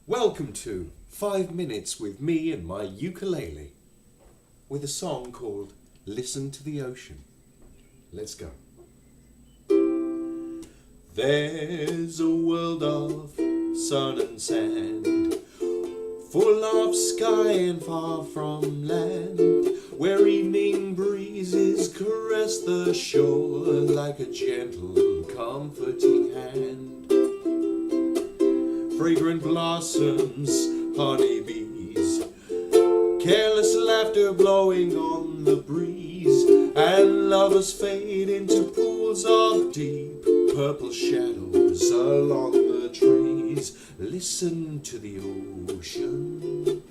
Welcome to 5 Minutes with me and my ukulele, with a song called Listen to the Ocean. Let's go. There's a world of sun and sand, full of sky and far from land, where evening breezes caress the shore like a gentle, comforting hand. Fragrant blossoms, honeybees, careless laughter blowing on the breeze, and lovers fade into pools of deep purple shadows along the trees. Listen to the ocean,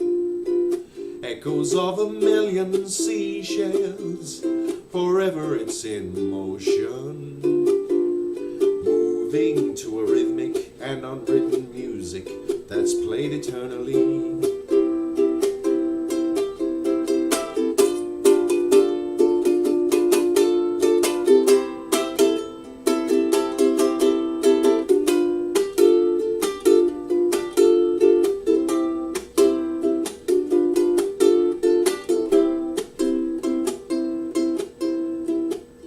echoes of a million seashells, forever it's in motion, moving to a rhythmic and unwritten music that's played eternally.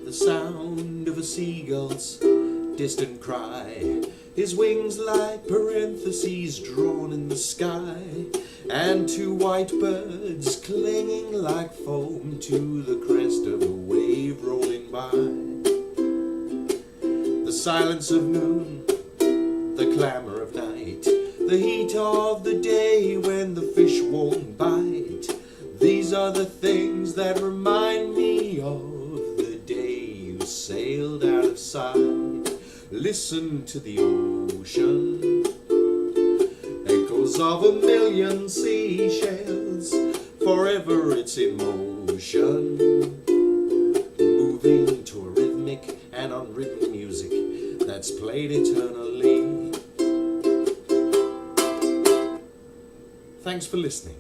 The sound of a seagull's distant cry, his wings like parentheses drawn in the sky, and two white birds clinging like foam to the crest of a wave rolling by. The silence of noon, the clamor of night, the heat of the day when the fish won't bite. These are the things that remind me of the day you sailed out of sight. Listen to the ocean, echoes of a million seashells, forever it's in motion, moving to a rhythmic and unwritten music that's played eternally. Thanks for listening.